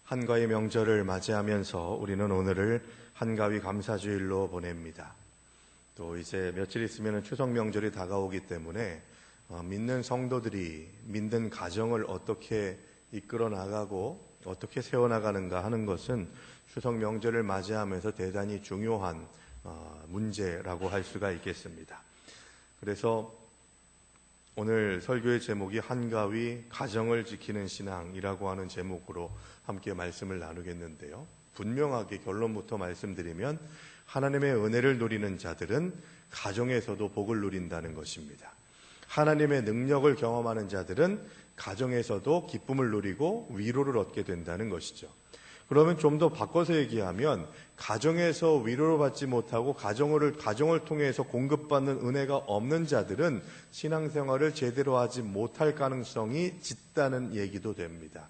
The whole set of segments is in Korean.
한가위 명절을 맞이하면서 우리는 오늘을 한가위 감사주일로 보냅니다. 또 이제 며칠 있으면 추석 명절이 다가오기 때문에 믿는 성도들이 믿는 가정을 어떻게 이끌어 나가고 어떻게 세워나가는가 하는 것은 추석 명절을 맞이하면서 대단히 중요한 문제라고 할 수가 있겠습니다. 그래서 오늘 설교의 제목이 한가위 가정을 지키는 신앙이라고 하는 제목으로 함께 말씀을 나누겠는데요. 분명하게 결론부터 말씀드리면 하나님의 은혜를 누리는 자들은 가정에서도 복을 누린다는 것입니다. 하나님의 능력을 경험하는 자들은 가정에서도 기쁨을 누리고 위로를 얻게 된다는 것이죠. 그러면 좀 더 바꿔서 얘기하면 가정에서 위로를 받지 못하고 가정을 통해서 공급받는 은혜가 없는 자들은 신앙생활을 제대로 하지 못할 가능성이 짙다는 얘기도 됩니다.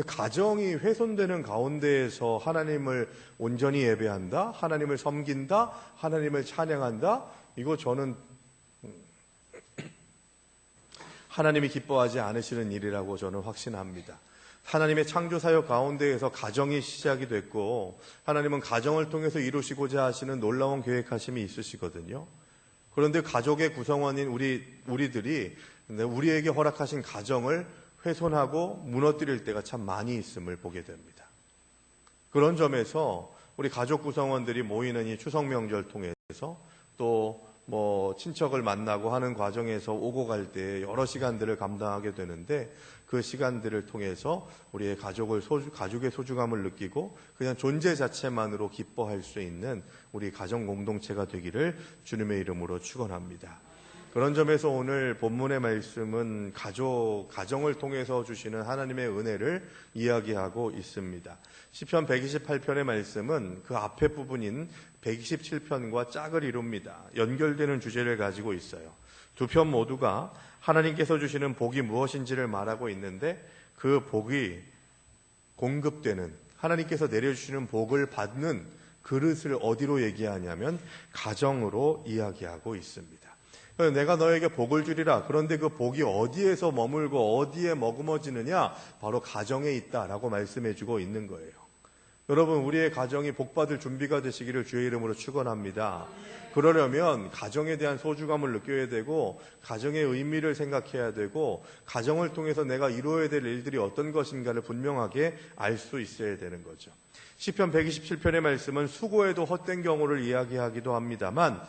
가정이 훼손되는 가운데에서 하나님을 온전히 예배한다, 하나님을 섬긴다, 하나님을 찬양한다, 이거 저는 하나님이 기뻐하지 않으시는 일이라고 저는 확신합니다. 하나님의 창조사역 가운데에서 가정이 시작이 됐고 하나님은 가정을 통해서 이루시고자 하시는 놀라운 계획하심이 있으시거든요. 그런데 가족의 구성원인 우리들이 우리에게 허락하신 가정을 훼손하고 무너뜨릴 때가 참 많이 있음을 보게 됩니다. 그런 점에서 우리 가족 구성원들이 모이는 이 추석 명절 통해서 또 친척을 만나고 하는 과정에서 오고 갈 때 여러 시간들을 감당하게 되는데 그 시간들을 통해서 우리의 가족의 소중함을 느끼고 그냥 존재 자체만으로 기뻐할 수 있는 우리 가정 공동체가 되기를 주님의 이름으로 축원합니다. 그런 점에서 오늘 본문의 말씀은 가정을 통해서 주시는 하나님의 은혜를 이야기하고 있습니다. 시편 128편의 말씀은 그 앞에 부분인 127편과 짝을 이룹니다. 연결되는 주제를 가지고 있어요. 두 편 모두가 하나님께서 주시는 복이 무엇인지를 말하고 있는데 그 복이 공급되는 하나님께서 내려주시는 복을 받는 그릇을 어디로 얘기하냐면 가정으로 이야기하고 있습니다. 내가 너에게 복을 주리라. 그런데 그 복이 어디에서 머물고 어디에 머금어지느냐? 바로 가정에 있다라고 말씀해주고 있는 거예요. 여러분, 우리의 가정이 복받을 준비가 되시기를 주의 이름으로 축원합니다. 그러려면 가정에 대한 소중함을 느껴야 되고 가정의 의미를 생각해야 되고 가정을 통해서 내가 이루어야 될 일들이 어떤 것인가를 분명하게 알 수 있어야 되는 거죠. 시편 127편의 말씀은 수고에도 헛된 경우를 이야기하기도 합니다만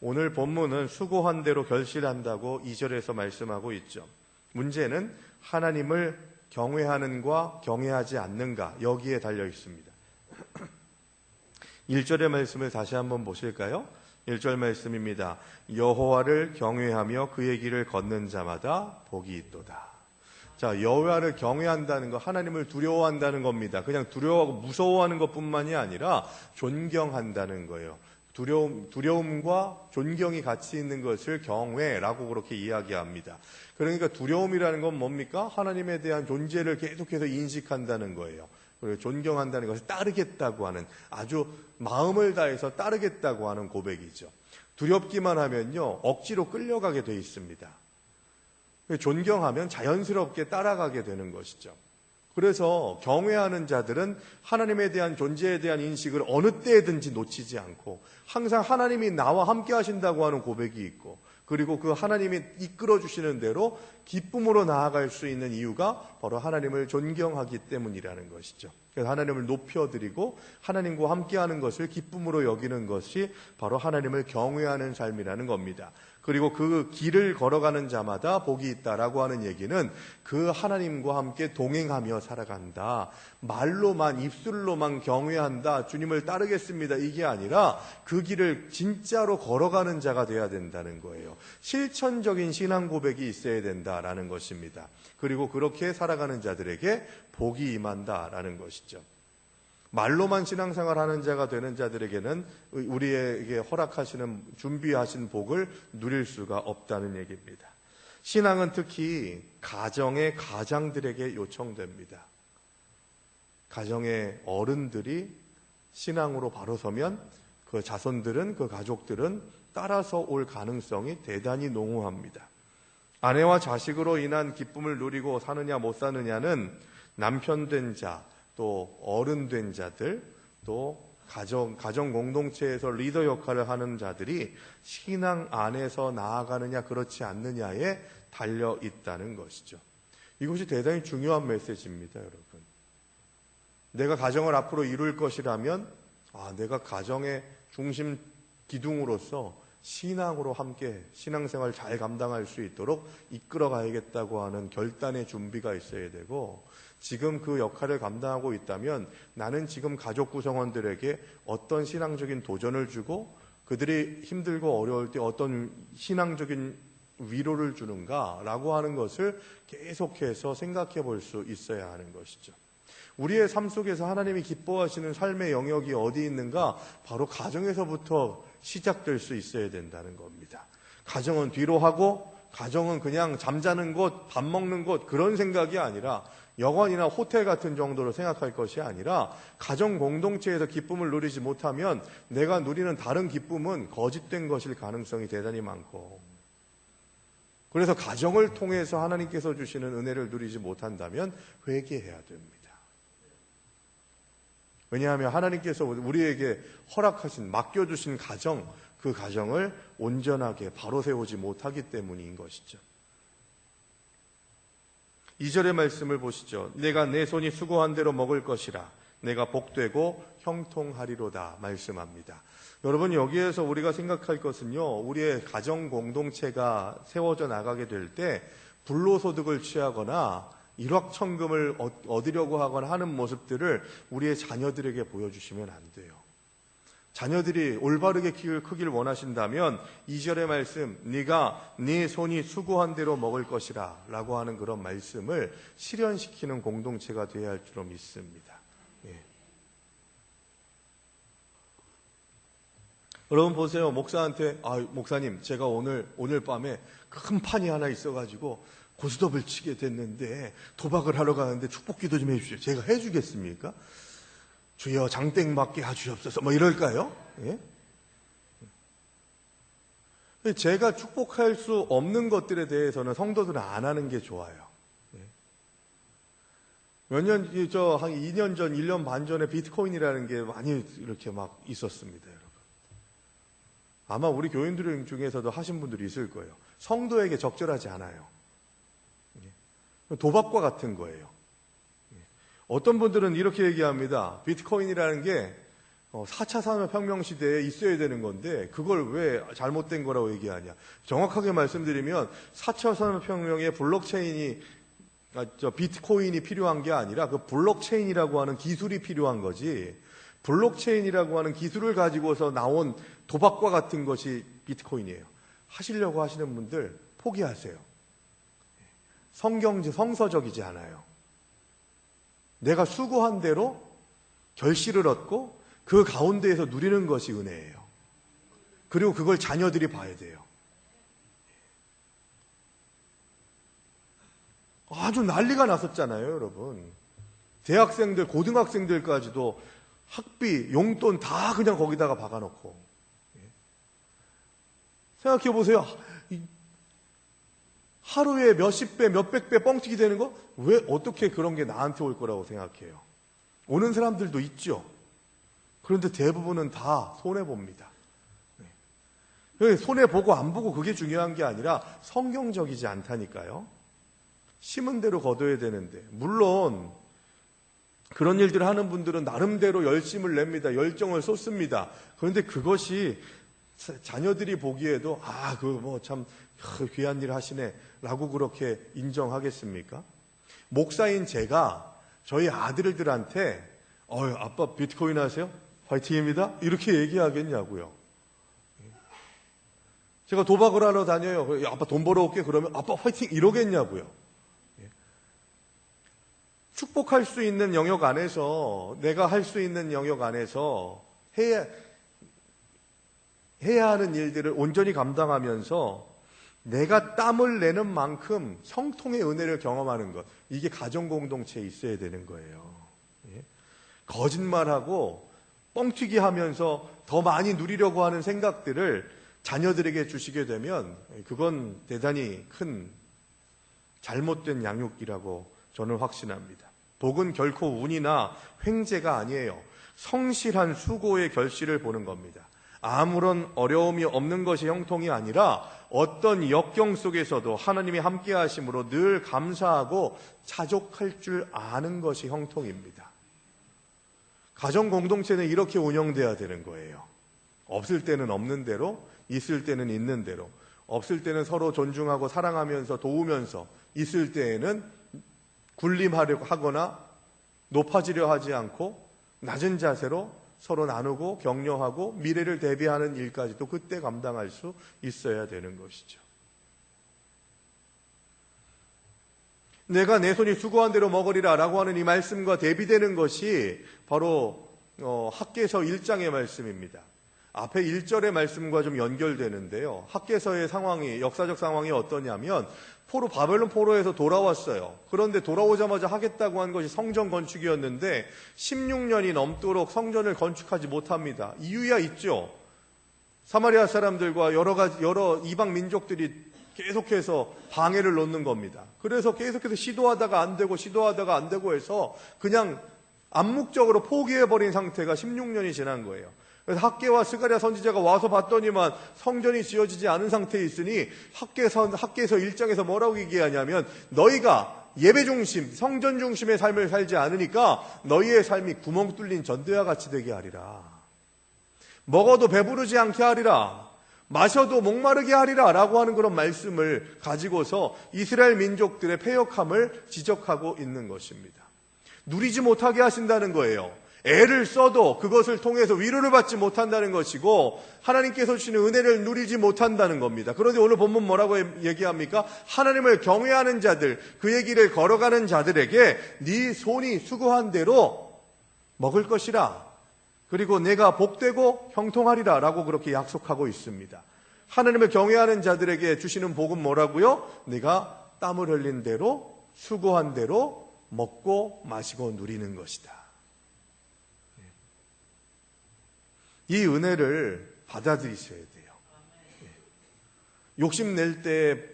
오늘 본문은 수고한 대로 결실한다고 2절에서 말씀하고 있죠. 문제는 하나님을 경외하는가 경외하지 않는가 여기에 달려 있습니다. 1절의 말씀을 다시 한번 보실까요? 1절 말씀입니다. 여호와를 경외하며 그의 길을 걷는 자마다 복이 있도다. 자, 여호와를 경외한다는 거 하나님을 두려워한다는 겁니다. 그냥 두려워하고 무서워하는 것뿐만이 아니라 존경한다는 거예요. 두려움과 존경이 같이 있는 것을 경외라고 그렇게 이야기합니다. 그러니까 두려움이라는 건 뭡니까? 하나님에 대한 존재를 계속해서 인식한다는 거예요. 그리고 존경한다는 것을 따르겠다고 하는 아주 마음을 다해서 따르겠다고 하는 고백이죠. 두렵기만 하면요 억지로 끌려가게 돼 있습니다. 존경하면 자연스럽게 따라가게 되는 것이죠. 그래서 경외하는 자들은 하나님에 대한 존재에 대한 인식을 어느 때든지 놓치지 않고 항상 하나님이 나와 함께 하신다고 하는 고백이 있고 그리고 그 하나님이 이끌어 주시는 대로 기쁨으로 나아갈 수 있는 이유가 바로 하나님을 존경하기 때문이라는 것이죠. 그래서 하나님을 높여드리고 하나님과 함께하는 것을 기쁨으로 여기는 것이 바로 하나님을 경외하는 삶이라는 겁니다. 그리고 그 길을 걸어가는 자마다 복이 있다라고 하는 얘기는 그 하나님과 함께 동행하며 살아간다. 말로만 입술로만 경외한다. 주님을 따르겠습니다. 이게 아니라 그 길을 진짜로 걸어가는 자가 돼야 된다는 거예요. 실천적인 신앙 고백이 있어야 된다라는 것입니다. 그리고 그렇게 살아가는 자들에게 복이 임한다라는 것이죠. 말로만 신앙생활하는 자가 되는 자들에게는 우리에게 허락하시는 준비하신 복을 누릴 수가 없다는 얘기입니다. 신앙은 특히 가정의 가장들에게 요청됩니다. 가정의 어른들이 신앙으로 바로 서면 그 자손들은 그 가족들은 따라서 올 가능성이 대단히 농후합니다. 아내와 자식으로 인한 기쁨을 누리고 사느냐 못 사느냐는 남편 된 자, 또 어른 된 자들, 또 가정 공동체에서 리더 역할을 하는 자들이 신앙 안에서 나아가느냐 그렇지 않느냐에 달려 있다는 것이죠. 이것이 대단히 중요한 메시지입니다, 여러분. 내가 가정을 앞으로 이룰 것이라면 내가 가정의 중심 기둥으로서 신앙으로 함께 신앙생활을 잘 감당할 수 있도록 이끌어 가야겠다고 하는 결단의 준비가 있어야 되고, 지금 그 역할을 감당하고 있다면 나는 지금 가족 구성원들에게 어떤 신앙적인 도전을 주고 그들이 힘들고 어려울 때 어떤 신앙적인 위로를 주는가라고 하는 것을 계속해서 생각해 볼 수 있어야 하는 것이죠. 우리의 삶 속에서 하나님이 기뻐하시는 삶의 영역이 어디 있는가? 바로 가정에서부터 시작될 수 있어야 된다는 겁니다. 가정은 뒤로 하고, 가정은 그냥 잠자는 곳, 밥 먹는 곳, 그런 생각이 아니라 여관이나 호텔 같은 정도로 생각할 것이 아니라, 가정 공동체에서 기쁨을 누리지 못하면 내가 누리는 다른 기쁨은 거짓된 것일 가능성이 대단히 많고, 그래서 가정을 통해서 하나님께서 주시는 은혜를 누리지 못한다면 회개해야 됩니다. 왜냐하면 하나님께서 우리에게 허락하신, 맡겨주신 가정, 그 가정을 온전하게 바로 세우지 못하기 때문인 것이죠. 2절의 말씀을 보시죠. 내가 내 손이 수고한 대로 먹을 것이라 내가 복되고 형통하리로다 말씀합니다. 여러분, 여기에서 우리가 생각할 것은요, 우리의 가정 공동체가 세워져 나가게 될 때 불로소득을 취하거나 일확천금을 얻으려고 하거나 하는 모습들을 우리의 자녀들에게 보여주시면 안 돼요. 자녀들이 올바르게 크기를 원하신다면 2절의 말씀, 네가 네 손이 수고한 대로 먹을 것이라 라고 하는 그런 말씀을 실현시키는 공동체가 되어야 할 줄로 믿습니다. 예. 여러분 보세요. 목사한테 목사님, 제가 오늘 밤에 큰 판이 하나 있어가지고 고스톱을 치게 됐는데 도박을 하러 가는데 축복기도 좀 해주십시오. 제가 해주겠습니까? 주여 장땡 맞게 해주시옵소서 이럴까요? 예? 제가 축복할 수 없는 것들에 대해서는 성도들은 안 하는 게 좋아요. 예? 한 2년 전, 1년 반 전에 비트코인이라는 게 많이 이렇게 막 있었습니다, 여러분. 아마 우리 교인들 중에서도 하신 분들이 있을 거예요. 성도에게 적절하지 않아요. 도박과 같은 거예요. 어떤 분들은 이렇게 얘기합니다. 비트코인이라는 게 4차 산업혁명 시대에 있어야 되는 건데 그걸 왜 잘못된 거라고 얘기하냐. 정확하게 말씀드리면 4차 산업혁명에 비트코인이 필요한 게 아니라 그 블록체인이라고 하는 기술이 필요한 거지, 블록체인이라고 하는 기술을 가지고서 나온 도박과 같은 것이 비트코인이에요. 하시려고 하시는 분들 포기하세요. 성서적이지 않아요. 내가 수고한 대로 결실을 얻고 그 가운데에서 누리는 것이 은혜예요. 그리고 그걸 자녀들이 봐야 돼요. 아주 난리가 났었잖아요, 여러분. 대학생들, 고등학생들까지도 학비, 용돈 다 그냥 거기다가 박아놓고. 생각해 보세요. 하루에 몇십 배, 몇백 배 뻥튀기 되는 거? 왜 어떻게 그런 게 나한테 올 거라고 생각해요? 오는 사람들도 있죠. 그런데 대부분은 다 손해봅니다. 손해보고 안 보고 그게 중요한 게 아니라 성경적이지 않다니까요. 심은 대로 거둬야 되는데, 물론 그런 일들을 하는 분들은 나름대로 열심을 냅니다. 열정을 쏟습니다. 그런데 그것이 자녀들이 보기에도 참 귀한 일 하시네 라고 그렇게 인정하겠습니까? 목사인 제가 저희 아들들한테 아빠 비트코인 하세요? 화이팅입니다. 이렇게 얘기하겠냐고요. 제가 도박을 하러 다녀요. 아빠 돈 벌어올게. 그러면 아빠 화이팅 이러겠냐고요. 축복할 수 있는 영역 안에서, 내가 할 수 있는 영역 안에서 해야 하는 일들을 온전히 감당하면서 내가 땀을 내는 만큼 형통의 은혜를 경험하는 것, 이게 가정 공동체에 있어야 되는 거예요. 거짓말하고 뻥튀기 하면서 더 많이 누리려고 하는 생각들을 자녀들에게 주시게 되면 그건 대단히 큰 잘못된 양육이라고 저는 확신합니다. 복은 결코 운이나 횡재가 아니에요. 성실한 수고의 결실을 보는 겁니다. 아무런 어려움이 없는 것이 형통이 아니라 어떤 역경 속에서도 하나님이 함께 하심으로 늘 감사하고 자족할 줄 아는 것이 형통입니다. 가정 공동체는 이렇게 운영돼야 되는 거예요. 없을 때는 없는 대로, 있을 때는 있는 대로, 없을 때는 서로 존중하고 사랑하면서 도우면서, 있을 때에는 군림하려고 하거나 높아지려 하지 않고 낮은 자세로 서로 나누고 격려하고 미래를 대비하는 일까지도 그때 감당할 수 있어야 되는 것이죠. 내가 내 손이 수고한 대로 먹으리라 라고 하는 이 말씀과 대비되는 것이 바로 학개서 1장의 말씀입니다. 앞에 1절의 말씀과 좀 연결되는데요. 학개서의 상황이, 역사적 상황이 어떠냐면 바벨론 포로에서 돌아왔어요. 그런데 돌아오자마자 하겠다고 한 것이 성전 건축이었는데 16년이 넘도록 성전을 건축하지 못합니다. 이유야 있죠. 사마리아 사람들과 여러 이방 민족들이 계속해서 방해를 놓는 겁니다. 그래서 계속해서 시도하다가 안 되고 해서 그냥 암묵적으로 포기해버린 상태가 16년이 지난 거예요. 그래서 학개와 스가랴 선지자가 와서 봤더니만 성전이 지어지지 않은 상태에 있으니 학개서 1장에서 뭐라고 얘기하냐면 너희가 예배 중심, 성전 중심의 삶을 살지 않으니까 너희의 삶이 구멍 뚫린 전대와 같이 되게 하리라. 먹어도 배부르지 않게 하리라. 마셔도 목마르게 하리라 라고 하는 그런 말씀을 가지고서 이스라엘 민족들의 패역함을 지적하고 있는 것입니다. 누리지 못하게 하신다는 거예요. 애를 써도 그것을 통해서 위로를 받지 못한다는 것이고 하나님께서 주시는 은혜를 누리지 못한다는 겁니다. 그런데 오늘 본문 뭐라고 얘기합니까? 하나님을 경외하는 자들, 그의 길을 걸어가는 자들에게 네 손이 수고한 대로 먹을 것이라. 그리고 내가 복되고 형통하리라 라고 그렇게 약속하고 있습니다. 하나님을 경외하는 자들에게 주시는 복은 뭐라고요? 네가 땀을 흘린 대로 수고한 대로 먹고 마시고 누리는 것이다. 이 은혜를 받아들이셔야 돼요. 욕심낼 때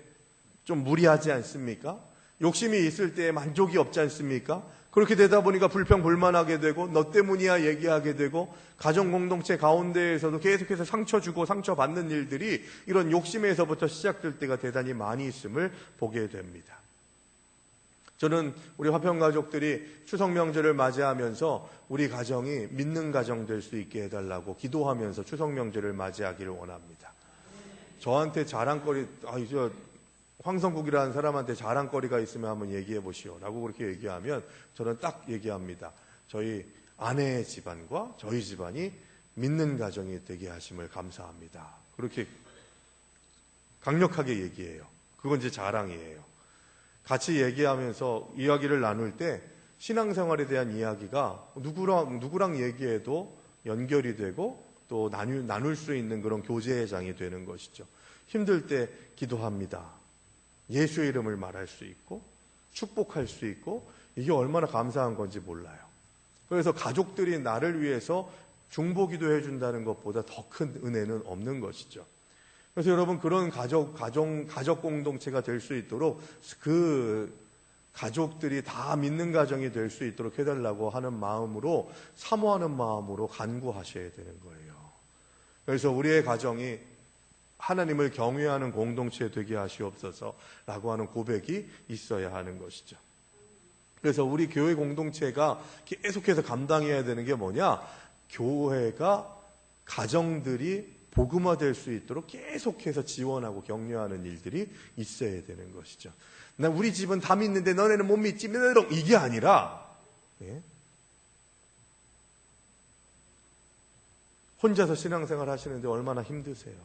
좀 무리하지 않습니까? 욕심이 있을 때 만족이 없지 않습니까? 그렇게 되다 보니까 불평불만하게 되고 너 때문이야 얘기하게 되고 가정 공동체 가운데에서도 계속해서 상처 주고 상처받는 일들이 이런 욕심에서부터 시작될 때가 대단히 많이 있음을 보게 됩니다. 저는 우리 화평가족들이 추석 명절을 맞이하면서 우리 가정이 믿는 가정 될 수 있게 해달라고 기도하면서 추석 명절을 맞이하기를 원합니다. 저한테 자랑거리, 황성국이라는 사람한테 자랑거리가 있으면 한번 얘기해 보시오 라고 그렇게 얘기하면 저는 딱 얘기합니다. 저희 아내의 집안과 저희 집안이 믿는 가정이 되게 하심을 감사합니다. 그렇게 강력하게 얘기해요. 그건 제 자랑이에요. 같이 얘기하면서 이야기를 나눌 때 신앙생활에 대한 이야기가 누구랑 얘기해도 연결이 되고 또 나눌 수 있는 그런 교제의 장이 되는 것이죠. 힘들 때 기도합니다. 예수의 이름을 말할 수 있고 축복할 수 있고 이게 얼마나 감사한 건지 몰라요. 그래서 가족들이 나를 위해서 중보기도 해준다는 것보다 더 큰 은혜는 없는 것이죠. 그래서 여러분 그런 가족 공동체가 될 수 있도록 그 가족들이 다 믿는 가정이 될 수 있도록 해달라고 하는 마음으로 사모하는 마음으로 간구하셔야 되는 거예요. 그래서 우리의 가정이 하나님을 경외하는 공동체 되게 하시옵소서라고 하는 고백이 있어야 하는 것이죠. 그래서 우리 교회 공동체가 계속해서 감당해야 되는 게 뭐냐? 교회가 가정들이 복음화될 수 있도록 계속해서 지원하고 격려하는 일들이 있어야 되는 것이죠. 나 우리 집은 다 믿는데 너네는 못 믿지? 이게 아니라 혼자서 신앙생활 하시는데 얼마나 힘드세요.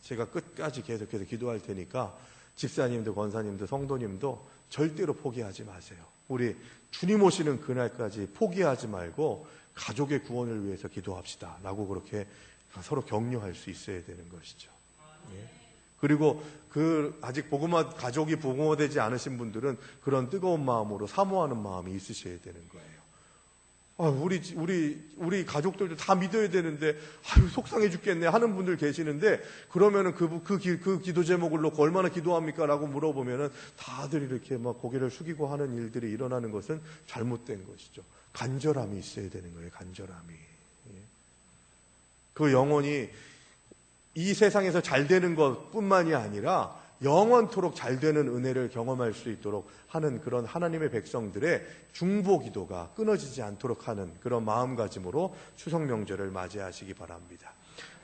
제가 끝까지 계속해서 기도할 테니까 집사님도 권사님도 성도님도 절대로 포기하지 마세요. 우리 주님 오시는 그날까지 포기하지 말고 가족의 구원을 위해서 기도합시다 라고 그렇게 서로 격려할 수 있어야 되는 것이죠. 그리고 아직 가족이 복음화되지 않으신 분들은 그런 뜨거운 마음으로 사모하는 마음이 있으셔야 되는 거예요. 우리 가족들도 다 믿어야 되는데, 아유, 속상해 죽겠네 하는 분들 계시는데, 그러면은 그 기도 제목을 놓고 얼마나 기도합니까? 라고 물어보면은 다들 이렇게 막 고개를 숙이고 하는 일들이 일어나는 것은 잘못된 것이죠. 간절함이 있어야 되는 거예요, 간절함이. 그 영혼이 이 세상에서 잘 되는 것 뿐만이 아니라 영원토록 잘 되는 은혜를 경험할 수 있도록 하는 그런 하나님의 백성들의 중보 기도가 끊어지지 않도록 하는 그런 마음가짐으로 추석 명절을 맞이하시기 바랍니다.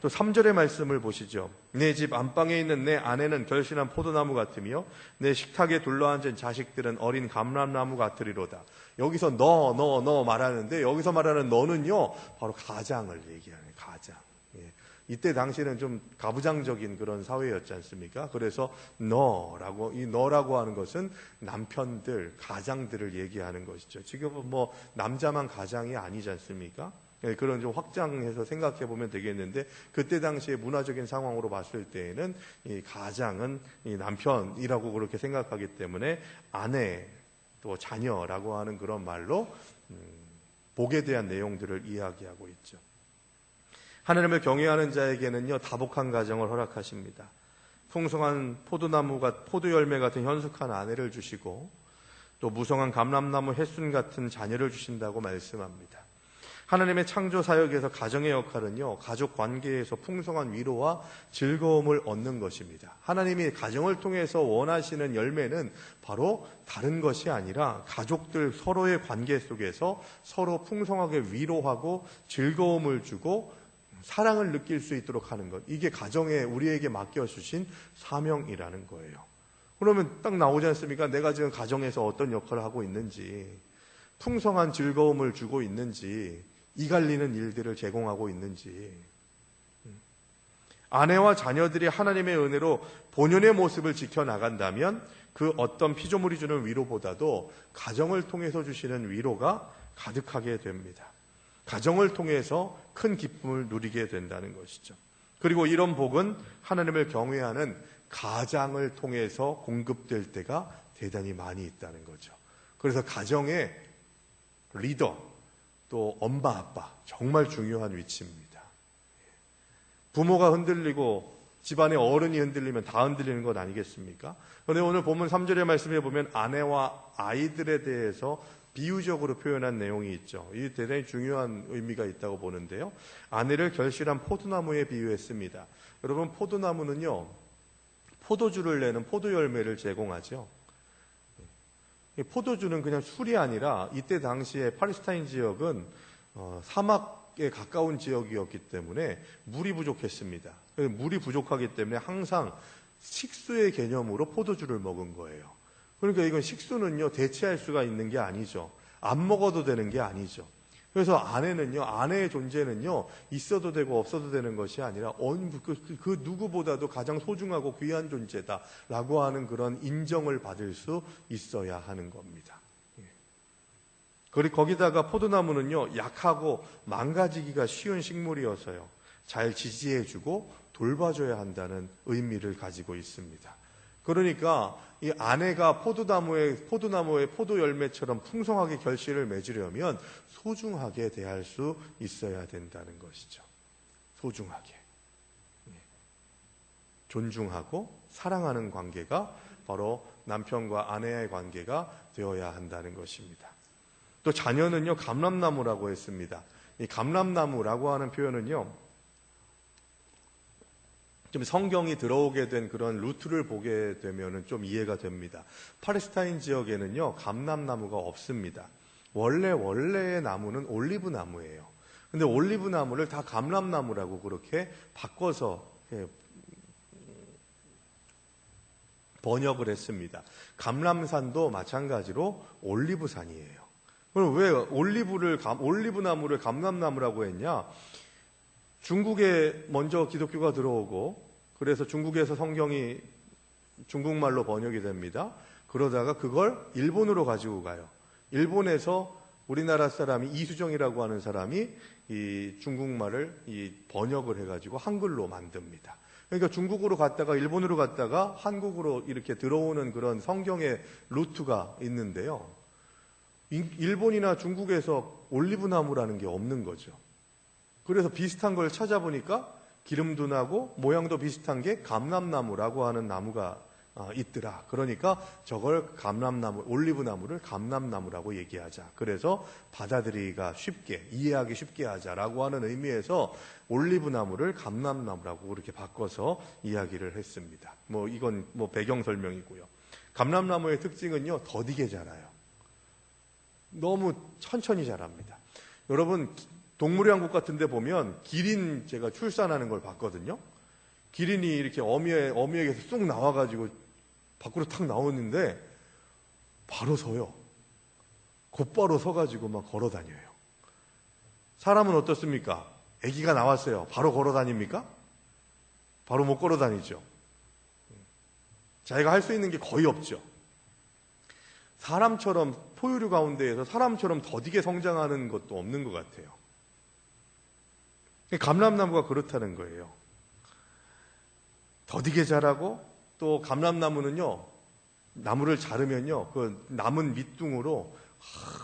또 3절의 말씀을 보시죠. 내 집 안방에 있는 내 아내는 결실한 포도나무 같으며 내 식탁에 둘러앉은 자식들은 어린 감람나무 같으리로다. 여기서 너 말하는데, 여기서 말하는 너는요, 바로 가장을 얘기하는 가장. 이때 당시에는 좀 가부장적인 그런 사회였지 않습니까? 그래서 이 너라고 하는 것은 남편들, 가장들을 얘기하는 것이죠. 지금은 뭐 남자만 가장이 아니지 않습니까? 그런 좀 확장해서 생각해 보면 되겠는데, 그때 당시의 문화적인 상황으로 봤을 때에는 이 가장은 이 남편이라고 그렇게 생각하기 때문에 아내 또 자녀라고 하는 그런 말로 복에 대한 내용들을 이야기하고 있죠. 하나님을 경외하는 자에게는요, 다복한 가정을 허락하십니다. 풍성한 포도 열매 같은 현숙한 아내를 주시고, 또 무성한 감람나무 햇순 같은 자녀를 주신다고 말씀합니다. 하나님의 창조 사역에서 가정의 역할은요, 가족 관계에서 풍성한 위로와 즐거움을 얻는 것입니다. 하나님이 가정을 통해서 원하시는 열매는 바로 다른 것이 아니라 가족들 서로의 관계 속에서 서로 풍성하게 위로하고 즐거움을 주고 사랑을 느낄 수 있도록 하는 것. 이게 가정에 우리에게 맡겨주신 사명이라는 거예요. 그러면 딱 나오지 않습니까? 내가 지금 가정에서 어떤 역할을 하고 있는지, 풍성한 즐거움을 주고 있는지, 이갈리는 일들을 제공하고 있는지. 아내와 자녀들이 하나님의 은혜로 본연의 모습을 지켜나간다면 그 어떤 피조물이 주는 위로보다도 가정을 통해서 주시는 위로가 가득하게 됩니다. 가정을 통해서 큰 기쁨을 누리게 된다는 것이죠. 그리고 이런 복은 하나님을 경외하는 가장을 통해서 공급될 때가 대단히 많이 있다는 거죠. 그래서 가정의 리더, 또 엄마, 아빠, 정말 중요한 위치입니다. 부모가 흔들리고 집안의 어른이 흔들리면 다 흔들리는 것 아니겠습니까? 그런데 오늘 본문 3절의 말씀에 보면 아내와 아이들에 대해서 비유적으로 표현한 내용이 있죠. 이 대단히 중요한 의미가 있다고 보는데요. 아내를 결실한 포도나무에 비유했습니다. 여러분, 포도나무는요, 포도주를 내는 포도 열매를 제공하죠. 포도주는 그냥 술이 아니라 이때 당시에 팔레스타인 지역은 사막에 가까운 지역이었기 때문에 물이 부족했습니다. 물이 부족하기 때문에 항상 식수의 개념으로 포도주를 먹은 거예요. 그러니까 이건 식수는요, 대체할 수가 있는 게 아니죠. 안 먹어도 되는 게 아니죠. 그래서 아내의 존재는요, 있어도 되고 없어도 되는 것이 아니라 그 누구보다도 가장 소중하고 귀한 존재다라고 하는 그런 인정을 받을 수 있어야 하는 겁니다. 그리고 거기다가 포도나무는요, 약하고 망가지기가 쉬운 식물이어서요, 잘 지지해주고 돌봐줘야 한다는 의미를 가지고 있습니다. 그러니까 이 아내가 포도나무의 포도 열매처럼 풍성하게 결실을 맺으려면 소중하게 대할 수 있어야 된다는 것이죠. 소중하게. 존중하고 사랑하는 관계가 바로 남편과 아내의 관계가 되어야 한다는 것입니다. 또 자녀는요, 감람나무라고 했습니다. 이 감람나무라고 하는 표현은요, 좀 성경이 들어오게 된 그런 루트를 보게 되면은 좀 이해가 됩니다. 팔레스타인 지역에는요, 감람나무가 없습니다. 원래의 나무는 올리브 나무예요. 근데 올리브 나무를 다 감람나무라고 그렇게 바꿔서 번역을 했습니다. 감람산도 마찬가지로 올리브산이에요. 그럼 왜 올리브 나무를 감람나무라고 했냐? 중국에 먼저 기독교가 들어오고, 그래서 중국에서 성경이 중국말로 번역이 됩니다. 그러다가 그걸 일본으로 가지고 가요. 일본에서 우리나라 사람이 이수정이라고 하는 사람이 이 중국말을 번역을 해가지고 한글로 만듭니다. 그러니까 중국으로 갔다가 일본으로 갔다가 한국으로 이렇게 들어오는 그런 성경의 루트가 있는데요. 일본이나 중국에서 올리브나무라는 게 없는 거죠. 그래서 비슷한 걸 찾아보니까 기름도 나고 모양도 비슷한 게 감람나무라고 하는 나무가 있더라. 그러니까 저걸 감람나무, 올리브나무를 감람나무라고 얘기하자. 그래서 받아들이기가 쉽게, 이해하기 쉽게 하자라고 하는 의미에서 올리브나무를 감람나무라고 그렇게 바꿔서 이야기를 했습니다. 이건 배경 설명이고요. 감람나무의 특징은요, 더디게 자라요. 너무 천천히 자랍니다. 여러분, 동물의왕국 같은 데 보면 기린 제가 출산하는 걸 봤거든요. 기린이 이렇게 어미에게서 쑥 나와가지고 밖으로 탁 나오는데 바로 서요. 곧바로 서가지고 막 걸어 다녀요. 사람은 어떻습니까? 아기가 나왔어요. 바로 걸어 다닙니까? 바로 못 걸어 다니죠. 자기가 할 수 있는 게 거의 없죠. 사람처럼 포유류 가운데에서 사람처럼 더디게 성장하는 것도 없는 것 같아요. 감람나무가 그렇다는 거예요. 더디게 자라고 또 감람나무는요, 나무를 자르면요, 그 남은 밑둥으로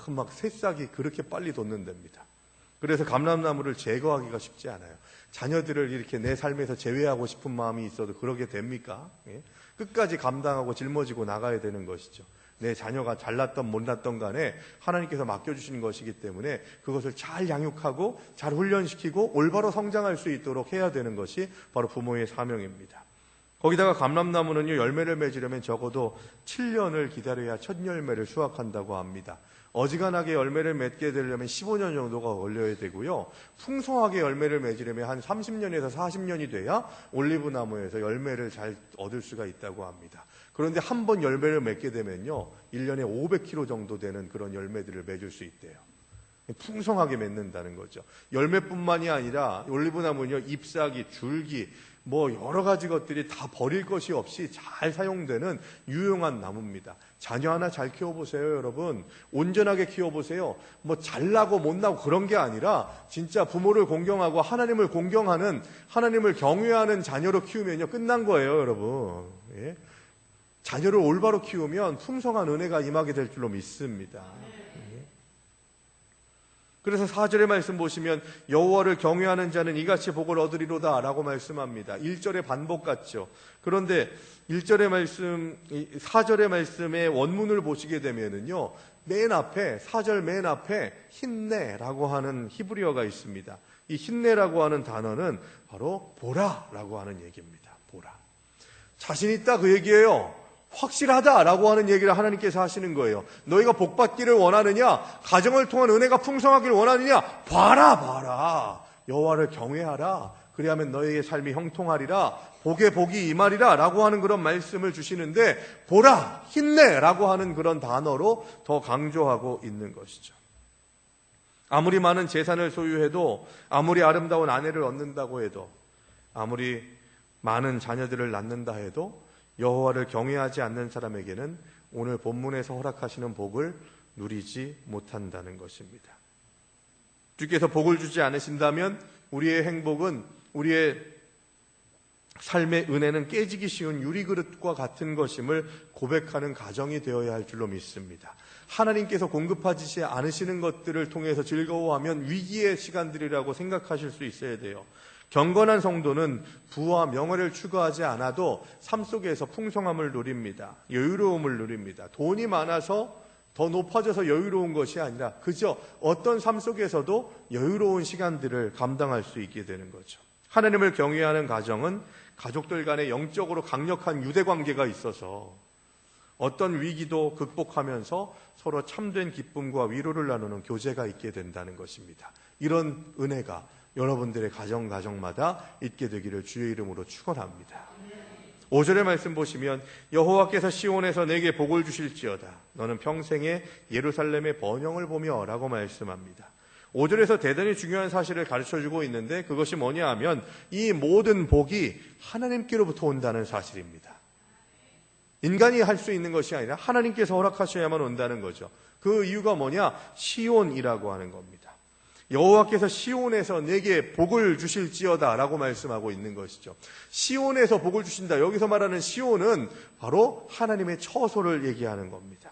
막 새싹이 그렇게 빨리 돋는답니다. 그래서 감람나무를 제거하기가 쉽지 않아요. 자녀들을 이렇게 내 삶에서 제외하고 싶은 마음이 있어도 그러게 됩니까? 예? 끝까지 감당하고 짊어지고 나가야 되는 것이죠. 내 자녀가 잘났던 못났던 간에 하나님께서 맡겨주신 것이기 때문에 그것을 잘 양육하고 잘 훈련시키고 올바로 성장할 수 있도록 해야 되는 것이 바로 부모의 사명입니다. 거기다가 감람나무는요, 열매를 맺으려면 적어도 7년을 기다려야 첫 열매를 수확한다고 합니다. 어지간하게 열매를 맺게 되려면 15년 정도가 걸려야 되고요. 풍성하게 열매를 맺으려면 한 30년에서 40년이 돼야 올리브나무에서 열매를 잘 얻을 수가 있다고 합니다. 그런데 한 번 열매를 맺게 되면요, 1년에 500kg 정도 되는 그런 열매들을 맺을 수 있대요. 풍성하게 맺는다는 거죠. 열매뿐만이 아니라 올리브나무는요, 잎사귀, 줄기, 여러 가지 것들이 다 버릴 것이 없이 잘 사용되는 유용한 나무입니다. 자녀 하나 잘 키워보세요, 여러분. 온전하게 키워보세요. 잘나고 못나고 그런 게 아니라 진짜 부모를 공경하고 하나님을 공경하는, 하나님을 경외하는 자녀로 키우면요, 끝난 거예요, 여러분. 예? 자녀를 올바로 키우면 풍성한 은혜가 임하게 될 줄로 믿습니다. 그래서 4절의 말씀 보시면 여호와를 경외하는 자는 이같이 복을 얻으리로다 라고 말씀합니다. 1절의 반복 같죠. 그런데 1절의 말씀, 4절의 말씀의 원문을 보시게 되면은요, 맨 앞에, 4절 맨 앞에 힘내라고 하는 히브리어가 있습니다. 이 힘내라고 하는 단어는 바로 보라라고 하는 얘기입니다. 보라. 자신 있다 그 얘기예요. 확실하다라고 하는 얘기를 하나님께서 하시는 거예요. 너희가 복받기를 원하느냐? 가정을 통한 은혜가 풍성하기를 원하느냐? 봐라. 여호와를 경외하라. 그리하면 너희의 삶이 형통하리라. 복에 복이 임하리라 라고 하는 그런 말씀을 주시는데, 보라, 힘내라고 하는 그런 단어로 더 강조하고 있는 것이죠. 아무리 많은 재산을 소유해도, 아무리 아름다운 아내를 얻는다고 해도, 아무리 많은 자녀들을 낳는다 해도 여호와를 경외하지 않는 사람에게는 오늘 본문에서 허락하시는 복을 누리지 못한다는 것입니다. 주께서 복을 주지 않으신다면 우리의 행복은, 우리의 삶의 은혜는 깨지기 쉬운 유리그릇과 같은 것임을 고백하는 가정이 되어야 할 줄로 믿습니다. 하나님께서 공급하지 않으시는 것들을 통해서 즐거워하면 위기의 시간들이라고 생각하실 수 있어야 돼요. 경건한 성도는 부와 명예를 추구하지 않아도 삶 속에서 풍성함을 누립니다. 여유로움을 누립니다. 돈이 많아서 더 높아져서 여유로운 것이 아니라 그저 어떤 삶 속에서도 여유로운 시간들을 감당할 수 있게 되는 거죠. 하나님을 경외하는 가정은 가족들 간에 영적으로 강력한 유대관계가 있어서 어떤 위기도 극복하면서 서로 참된 기쁨과 위로를 나누는 교제가 있게 된다는 것입니다. 이런 은혜가 여러분들의 가정마다 있게 되기를 주의 이름으로 축원합니다. 5절의 말씀 보시면 여호와께서 시온에서 내게 복을 주실지어다. 너는 평생에 예루살렘의 번영을 보며 라고 말씀합니다. 5절에서 대단히 중요한 사실을 가르쳐주고 있는데 그것이 뭐냐 하면 이 모든 복이 하나님께로부터 온다는 사실입니다. 인간이 할 수 있는 것이 아니라 하나님께서 허락하셔야만 온다는 거죠. 그 이유가 뭐냐? 시온이라고 하는 겁니다. 여호와께서 시온에서 내게 복을 주실지어다 라고 말씀하고 있는 것이죠. 시온에서 복을 주신다. 여기서 말하는 시온은 바로 하나님의 처소를 얘기하는 겁니다.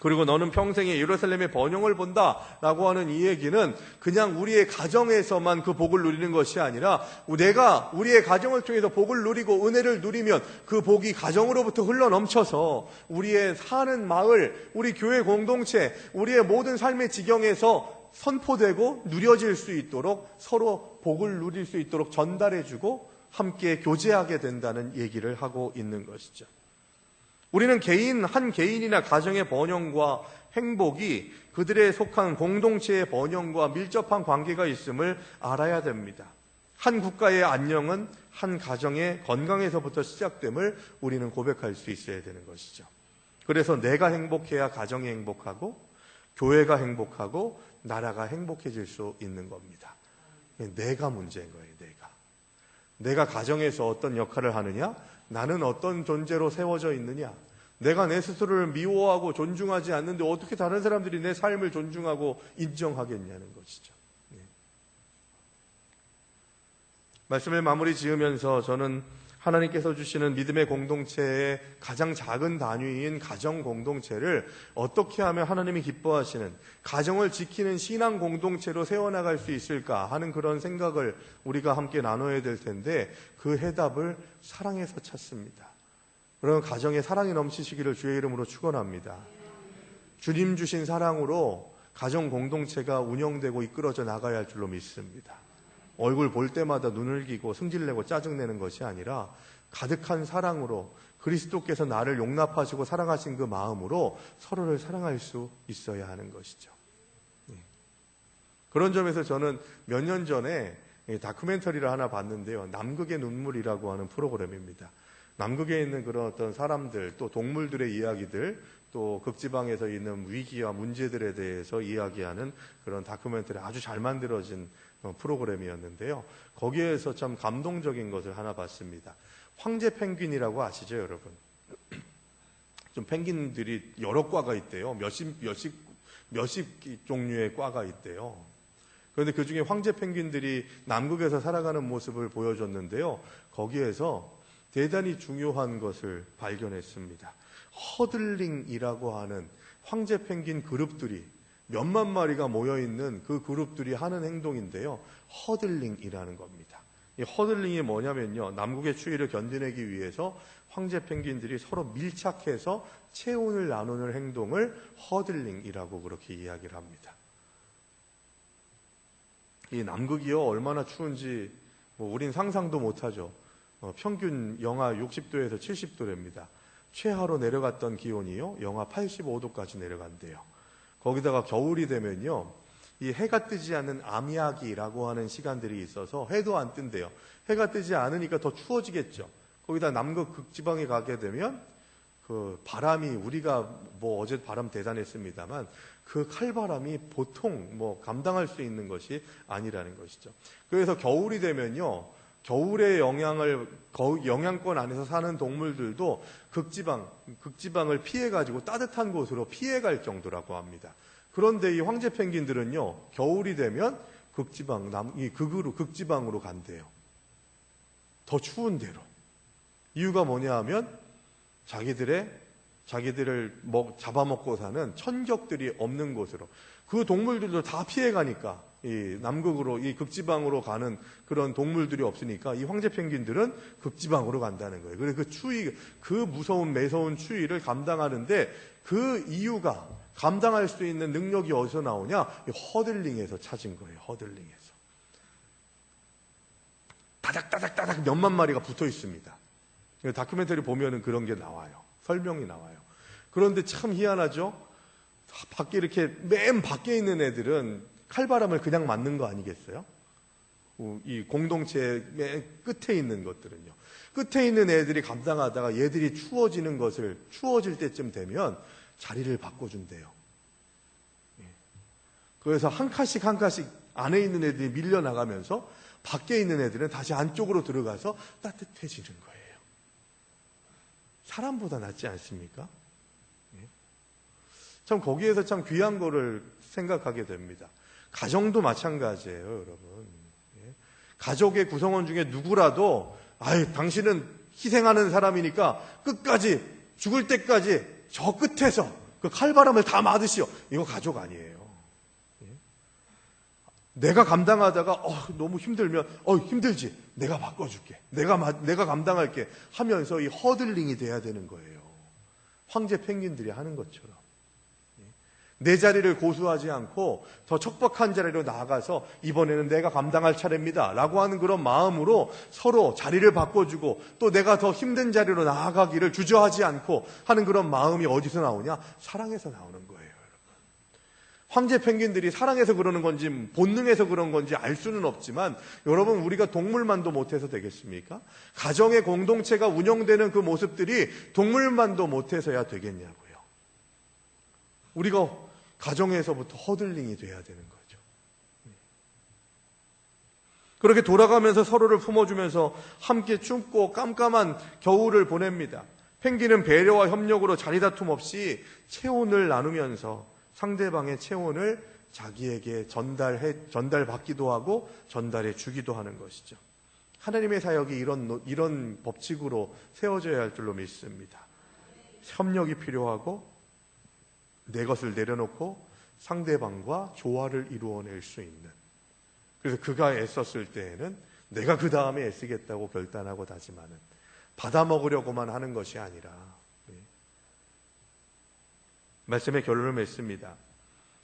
그리고 너는 평생에 예루살렘의 번영을 본다라고 하는 이 얘기는 그냥 우리의 가정에서만 그 복을 누리는 것이 아니라 내가 우리의 가정을 통해서 복을 누리고 은혜를 누리면 그 복이 가정으로부터 흘러넘쳐서 우리의 사는 마을, 우리 교회 공동체, 우리의 모든 삶의 지경에서 선포되고 누려질 수 있도록 서로 복을 누릴 수 있도록 전달해주고 함께 교제하게 된다는 얘기를 하고 있는 것이죠. 우리는 한 개인이나 가정의 번영과 행복이 그들의 속한 공동체의 번영과 밀접한 관계가 있음을 알아야 됩니다. 한 국가의 안녕은 한 가정의 건강에서부터 시작됨을 우리는 고백할 수 있어야 되는 것이죠. 그래서 내가 행복해야 가정이 행복하고 교회가 행복하고 나라가 행복해질 수 있는 겁니다. 내가 문제인 거예요. 내가 가정에서 어떤 역할을 하느냐, 나는 어떤 존재로 세워져 있느냐, 내가 내 스스로를 미워하고 존중하지 않는데 어떻게 다른 사람들이 내 삶을 존중하고 인정하겠냐는 것이죠. 말씀을 마무리 지으면서 저는 하나님께서 주시는 믿음의 공동체의 가장 작은 단위인 가정 공동체를 어떻게 하면 하나님이 기뻐하시는 가정을 지키는 신앙 공동체로 세워나갈 수 있을까 하는 그런 생각을 우리가 함께 나눠야 될 텐데 그 해답을 사랑에서 찾습니다. 그런 가정에 사랑이 넘치시기를 주의 이름으로 축원합니다. 주님 주신 사랑으로 가정 공동체가 운영되고 이끌어져 나가야 할 줄로 믿습니다. 얼굴 볼 때마다 눈을 기고 승질내고 짜증내는 것이 아니라 가득한 사랑으로 그리스도께서 나를 용납하시고 사랑하신 그 마음으로 서로를 사랑할 수 있어야 하는 것이죠. 그런 점에서 저는 몇 년 전에 다큐멘터리를 하나 봤는데요. 남극의 눈물이라고 하는 프로그램입니다. 남극에 있는 그런 어떤 사람들, 또 동물들의 이야기들, 또 극지방에서 있는 위기와 문제들에 대해서 이야기하는 그런 다큐멘터리 아주 잘 만들어진 프로그램이었는데요. 거기에서 참 감동적인 것을 하나 봤습니다. 황제 펭귄이라고 아시죠, 여러분? 좀 펭귄들이 여러 과가 있대요. 몇십 종류의 과가 있대요. 그런데 그 중에 황제 펭귄들이 남극에서 살아가는 모습을 보여줬는데요. 거기에서 대단히 중요한 것을 발견했습니다. 허들링이라고 하는 황제 펭귄 그룹들이 몇만 마리가 모여있는 그 그룹들이 하는 행동인데요. 허들링이라는 겁니다. 이 허들링이 뭐냐면요. 남극의 추위를 견뎌내기 위해서 황제 펭귄들이 서로 밀착해서 체온을 나누는 행동을 허들링이라고 그렇게 이야기를 합니다. 이 남극이요. 얼마나 추운지 우린 상상도 못하죠. 평균 영하 60도에서 70도랍니다. 최하로 내려갔던 기온이요. 영하 85도까지 내려간대요. 거기다가 겨울이 되면요. 이 해가 뜨지 않는 암야기라고 하는 시간들이 있어서 해도 안 뜬대요. 해가 뜨지 않으니까 더 추워지겠죠. 거기다 남극 극지방에 가게 되면 그 바람이 우리가 어제 바람 대단했습니다만 그 칼바람이 보통 감당할 수 있는 것이 아니라는 것이죠. 그래서 겨울이 되면요. 겨울의 영향권 안에서 사는 동물들도 극지방을 피해가지고 따뜻한 곳으로 피해갈 정도라고 합니다. 그런데 이 황제 펭귄들은요, 겨울이 되면 극지방으로 간대요. 더 추운 데로. 이유가 뭐냐 하면 자기들을 잡아먹고 사는 천적들이 없는 곳으로. 그 동물들도 다 피해가니까 이 남극으로, 이 극지방으로 가는 그런 동물들이 없으니까 이 황제 펭귄들은 극지방으로 간다는 거예요. 그래서 그 추위, 그 무서운 매서운 추위를 감당하는데 그 이유가 감당할 수 있는 능력이 어디서 나오냐? 이 허들링에서 찾은 거예요. 허들링에서. 다닥다닥다닥 몇만 마리가 붙어 있습니다. 다큐멘터리 보면은 그런 게 나와요. 설명이 나와요. 그런데 참 희한하죠? 밖에 이렇게 맨 밖에 있는 애들은 칼바람을 그냥 맞는 거 아니겠어요? 이 공동체의 맨 끝에 있는 것들은요. 끝에 있는 애들이 감당하다가 얘들이 추워질 때쯤 되면 자리를 바꿔준대요. 그래서 한 칸씩 안에 있는 애들이 밀려나가면서 밖에 있는 애들은 다시 안쪽으로 들어가서 따뜻해지는 거예요. 사람보다 낫지 않습니까? 참 거기에서 참 귀한 거를 생각하게 됩니다. 가정도 마찬가지예요, 여러분. 가족의 구성원 중에 누구라도 당신은 희생하는 사람이니까 끝까지 죽을 때까지 저 끝에서 그 칼바람을 다 맞으시오. 이거 가족 아니에요. 내가 감당하다가 너무 힘들면 힘들지. 내가 바꿔줄게. 내가 감당할게 하면서 이 허들링이 돼야 되는 거예요. 황제 펭귄들이 하는 것처럼. 내 자리를 고수하지 않고 더 척박한 자리로 나아가서 이번에는 내가 감당할 차례입니다 라고 하는 그런 마음으로 서로 자리를 바꿔주고 또 내가 더 힘든 자리로 나아가기를 주저하지 않고 하는 그런 마음이 어디서 나오냐? 사랑에서 나오는 거예요. 황제 펭귄들이 사랑해서 그러는 건지 본능에서 그런 건지 알 수는 없지만 여러분, 우리가 동물만도 못해서 되겠습니까? 가정의 공동체가 운영되는 그 모습들이 동물만도 못해서야 되겠냐고요. 우리가 가정에서부터 허들링이 돼야 되는 거죠. 그렇게 돌아가면서 서로를 품어주면서 함께 춥고 깜깜한 겨울을 보냅니다. 펭귄은 배려와 협력으로 자리다툼 없이 체온을 나누면서 상대방의 체온을 자기에게 전달받기도 하고 전달해 주기도 하는 것이죠. 하나님의 사역이 이런 법칙으로 세워져야 할 줄로 믿습니다. 협력이 필요하고 내 것을 내려놓고 상대방과 조화를 이루어낼 수 있는. 그래서 그가 애썼을 때에는 내가 그 다음에 애쓰겠다고 결단하고 다짐하는, 받아먹으려고만 하는 것이 아니라. 말씀의 결론을 맺습니다.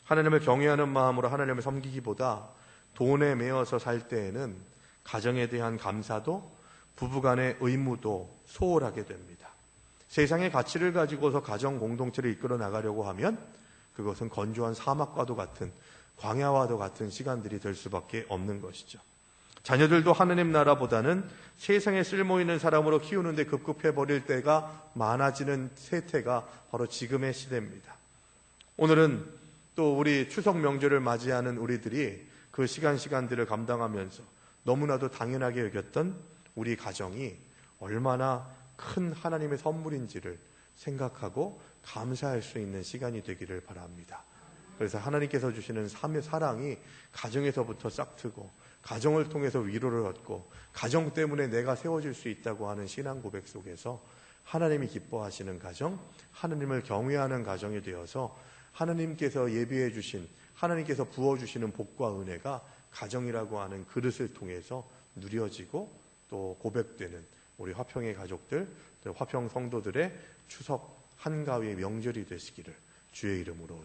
하나님을 경외하는 마음으로 하나님을 섬기기보다 돈에 매여서 살 때에는 가정에 대한 감사도 부부간의 의무도 소홀하게 됩니다. 세상의 가치를 가지고서 가정 공동체를 이끌어 나가려고 하면 그것은 건조한 사막과도 같은, 광야와도 같은 시간들이 될 수밖에 없는 것이죠. 자녀들도 하느님 나라보다는 세상에 쓸모있는 사람으로 키우는데 급급해버릴 때가 많아지는 세태가 바로 지금의 시대입니다. 오늘은 또 우리 추석 명절을 맞이하는 우리들이 그 시간들을 감당하면서 너무나도 당연하게 여겼던 우리 가정이 얼마나 큰 하나님의 선물인지를 생각하고 감사할 수 있는 시간이 되기를 바랍니다. 그래서 하나님께서 주시는 사랑이 가정에서부터 싹트고 가정을 통해서 위로를 얻고 가정 때문에 내가 세워질 수 있다고 하는 신앙 고백 속에서 하나님이 기뻐하시는 가정, 하나님을 경외하는 가정이 되어서 하나님께서 예비해 주신, 하나님께서 부어주시는 복과 은혜가 가정이라고 하는 그릇을 통해서 누려지고 또 고백되는 우리 화평의 가족들, 화평 성도들의 추석 한가위의 명절이 되시기를 주의 이름으로